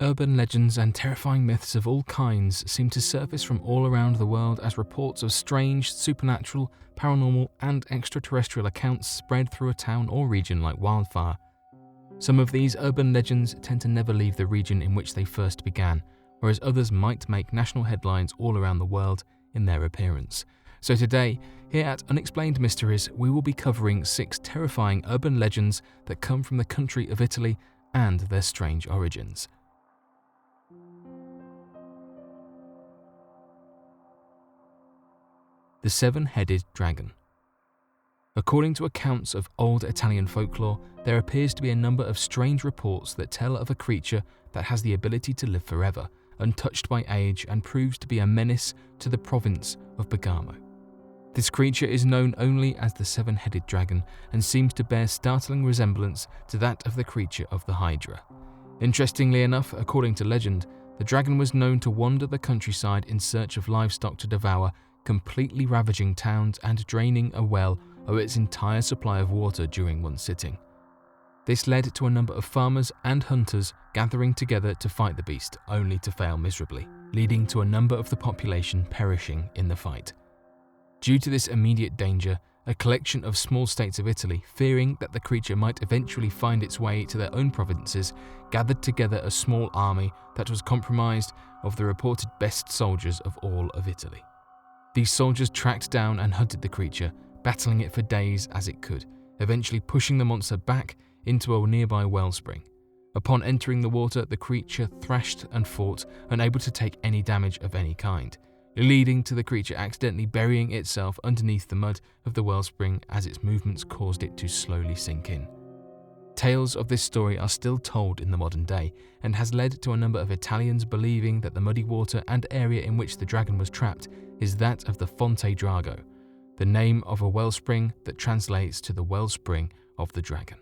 Urban legends and terrifying myths of all kinds seem to surface from all around the world as reports of strange, supernatural, paranormal, and extraterrestrial accounts spread through a town or region like wildfire. Some of these urban legends tend to never leave the region in which they first began, whereas others might make national headlines all around the world in their appearance. So today, here at Unexplained Mysteries, we will be covering 6 terrifying urban legends that come from the country of Italy and their strange origins. The Seven-Headed Dragon. According to accounts of old Italian folklore, there appears to be a number of strange reports that tell of a creature that has the ability to live forever, untouched by age, and proves to be a menace to the province of Bergamo. This creature is known only as the Seven-Headed Dragon and seems to bear startling resemblance to that of the creature of the Hydra. Interestingly enough, according to legend, the dragon was known to wander the countryside in search of livestock to devour, completely ravaging towns and draining a well of its entire supply of water during one sitting. This led to a number of farmers and hunters gathering together to fight the beast, only to fail miserably, leading to a number of the population perishing in the fight. Due to this immediate danger, a collection of small states of Italy, fearing that the creature might eventually find its way to their own provinces, gathered together a small army that was comprised of the reported best soldiers of all of Italy. These soldiers tracked down and hunted the creature, battling it for days as it could, eventually pushing the monster back into a nearby wellspring. Upon entering the water, the creature thrashed and fought, unable to take any damage of any kind, leading to the creature accidentally burying itself underneath the mud of the wellspring as its movements caused it to slowly sink in. Tales of this story are still told in the modern day and has led to a number of Italians believing that the muddy water and area in which the dragon was trapped is that of the Fonte Drago, the name of a wellspring that translates to the wellspring of the dragon.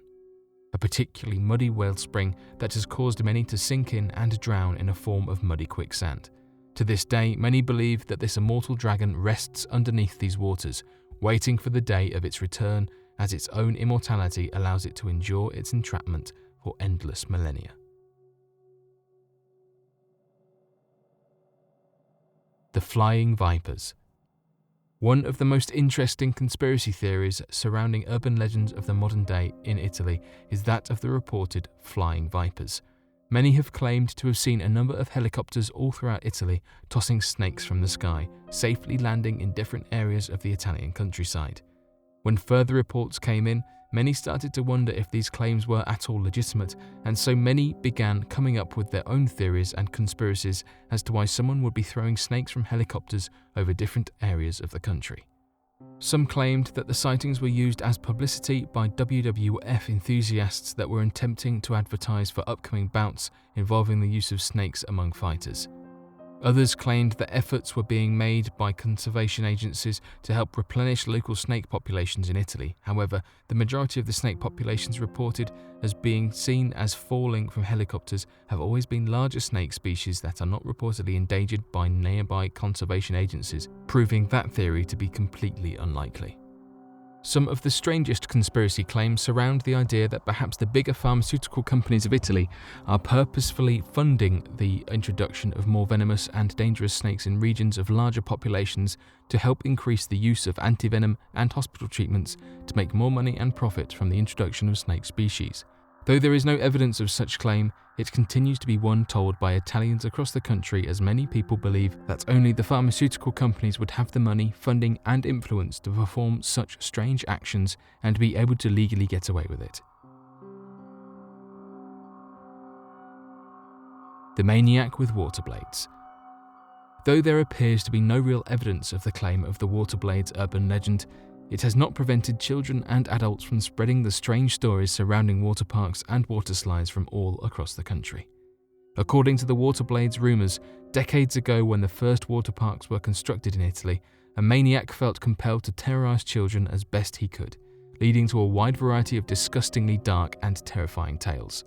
A particularly muddy wellspring that has caused many to sink in and drown in a form of muddy quicksand. To this day, many believe that this immortal dragon rests underneath these waters, waiting for the day of its return, as its own immortality allows it to endure its entrapment for endless millennia. The Flying Vipers. One of the most interesting conspiracy theories surrounding urban legends of the modern day in Italy is that of the reported flying vipers. Many have claimed to have seen a number of helicopters all throughout Italy tossing snakes from the sky, safely landing in different areas of the Italian countryside. When further reports came in, many started to wonder if these claims were at all legitimate, and so many began coming up with their own theories and conspiracies as to why someone would be throwing snakes from helicopters over different areas of the country. Some claimed that the sightings were used as publicity by WWF enthusiasts that were attempting to advertise for upcoming bouts involving the use of snakes among fighters. Others claimed that efforts were being made by conservation agencies to help replenish local snake populations in Italy. However, the majority of the snake populations reported as being seen as falling from helicopters have always been larger snake species that are not reportedly endangered by nearby conservation agencies, proving that theory to be completely unlikely. Some of the strangest conspiracy claims surround the idea that perhaps the bigger pharmaceutical companies of Italy are purposefully funding the introduction of more venomous and dangerous snakes in regions of larger populations to help increase the use of antivenom and hospital treatments to make more money and profit from the introduction of snake species. Though there is no evidence of such claim, it continues to be one told by Italians across the country, as many people believe that only the pharmaceutical companies would have the money, funding and influence to perform such strange actions and be able to legally get away with it. The Maniac with Water Blades. Though there appears to be no real evidence of the claim of the water blades urban legend, it has not prevented children and adults from spreading the strange stories surrounding water parks and water slides from all across the country. According to the water blades rumours, decades ago when the first water parks were constructed in Italy, a maniac felt compelled to terrorise children as best he could, leading to a wide variety of disgustingly dark and terrifying tales.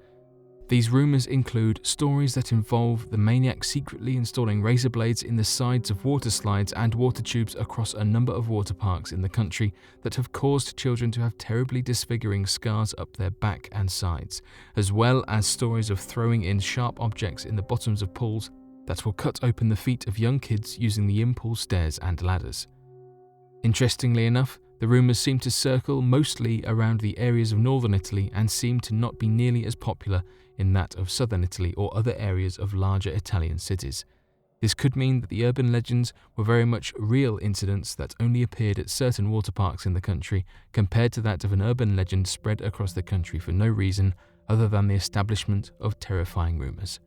These rumours include stories that involve the Maniac secretly installing razor blades in the sides of water slides and water tubes across a number of water parks in the country that have caused children to have terribly disfiguring scars up their back and sides, as well as stories of throwing in sharp objects in the bottoms of pools that will cut open the feet of young kids using the in-pool stairs and ladders. Interestingly enough, the rumours seem to circle mostly around the areas of northern Italy and seem to not be nearly as popular in that of southern Italy or other areas of larger Italian cities. This could mean that the urban legends were very much real incidents that only appeared at certain water parks in the country, compared to that of an urban legend spread across the country for no reason other than the establishment of terrifying rumours.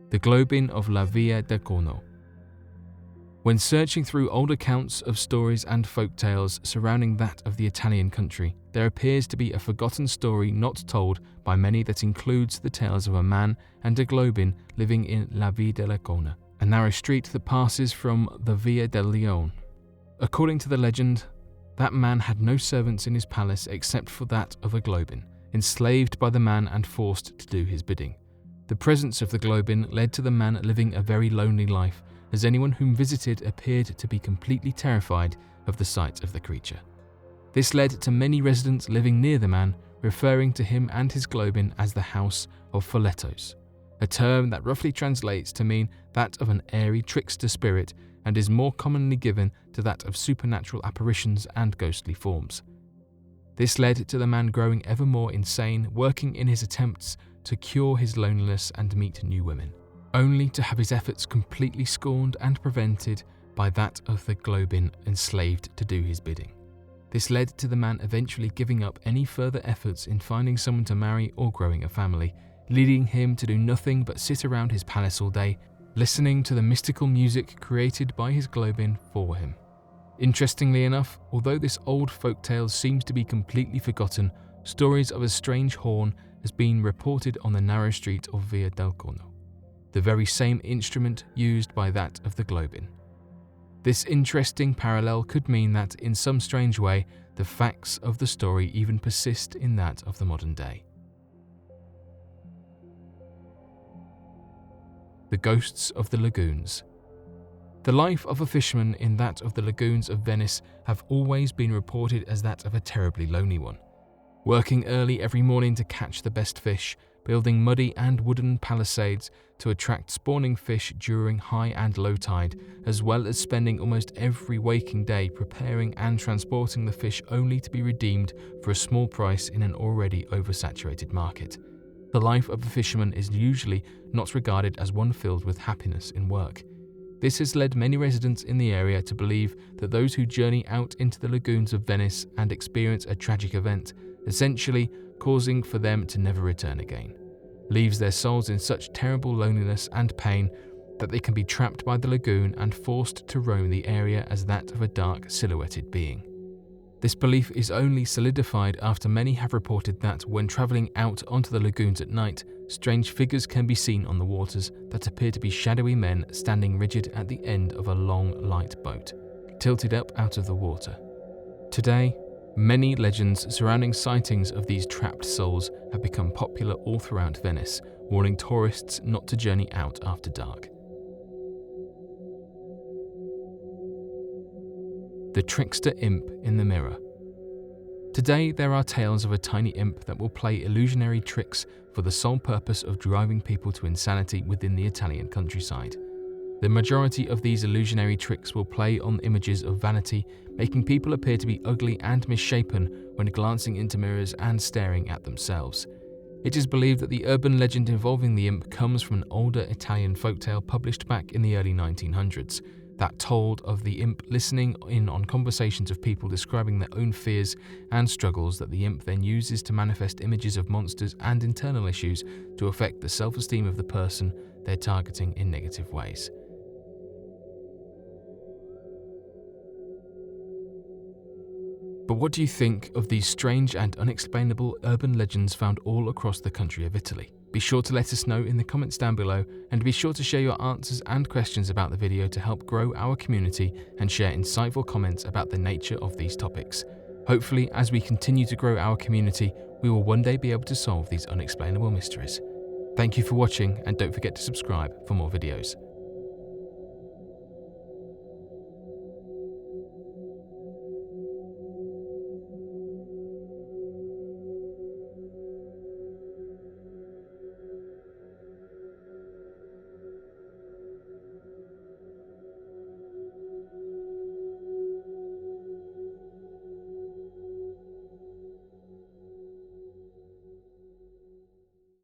The Globin of La Via del Corno. When searching through old accounts of stories and folk tales surrounding that of the Italian country, there appears to be a forgotten story not told by many that includes the tales of a man and a Globin living in La Via della Corna, a narrow street that passes from the Via del Leone. According to the legend, that man had no servants in his palace except for that of a Globin, enslaved by the man and forced to do his bidding. The presence of the Globin led to the man living a very lonely life, as anyone whom visited appeared to be completely terrified of the sight of the creature. This led to many residents living near the man referring to him and his Globin as the House of Follettos, a term that roughly translates to mean that of an airy trickster spirit and is more commonly given to that of supernatural apparitions and ghostly forms. This led to the man growing ever more insane, working in his attempts to cure his loneliness and meet new women, only to have his efforts completely scorned and prevented by that of the Globin enslaved to do his bidding. This led to the man eventually giving up any further efforts in finding someone to marry or growing a family, leading him to do nothing but sit around his palace all day, listening to the mystical music created by his Globin for him. Interestingly enough, although this old folktale seems to be completely forgotten, stories of a strange horn has been reported on the narrow street of Via del Corno, the very same instrument used by that of the Globin. This interesting parallel could mean that, in some strange way, the facts of the story even persist in that of the modern day. The ghosts of the lagoons. The life of a fisherman in that of the lagoons of Venice have always been reported as that of a terribly lonely one. Working early every morning to catch the best fish, building muddy and wooden palisades to attract spawning fish during high and low tide, as well as spending almost every waking day preparing and transporting the fish only to be redeemed for a small price in an already oversaturated market. The life of a fisherman is usually not regarded as one filled with happiness in work. This has led many residents in the area to believe that those who journey out into the lagoons of Venice and experience a tragic event, essentially causing for them to never return again, leaves their souls in such terrible loneliness and pain that they can be trapped by the lagoon and forced to roam the area as that of a dark, silhouetted being. This belief is only solidified after many have reported that when travelling out onto the lagoons at night, strange figures can be seen on the waters that appear to be shadowy men standing rigid at the end of a long, light boat, tilted up out of the water. Today, many legends surrounding sightings of these trapped souls have become popular all throughout Venice, warning tourists not to journey out after dark. The Trickster Imp in the Mirror. Today, there are tales of a tiny imp that will play illusionary tricks for the sole purpose of driving people to insanity within the Italian countryside. The majority of these illusionary tricks will play on images of vanity, making people appear to be ugly and misshapen when glancing into mirrors and staring at themselves. It is believed that the urban legend involving the imp comes from an older Italian folktale published back in the early 1900s, that told of the imp listening in on conversations of people describing their own fears and struggles that the imp then uses to manifest images of monsters and internal issues to affect the self-esteem of the person they're targeting in negative ways. But what do you think of these strange and unexplainable urban legends found all across the country of Italy? Be sure to let us know in the comments down below, and be sure to share your answers and questions about the video to help grow our community and share insightful comments about the nature of these topics. Hopefully, as we continue to grow our community, we will one day be able to solve these unexplainable mysteries. Thank you for watching, and don't forget to subscribe for more videos.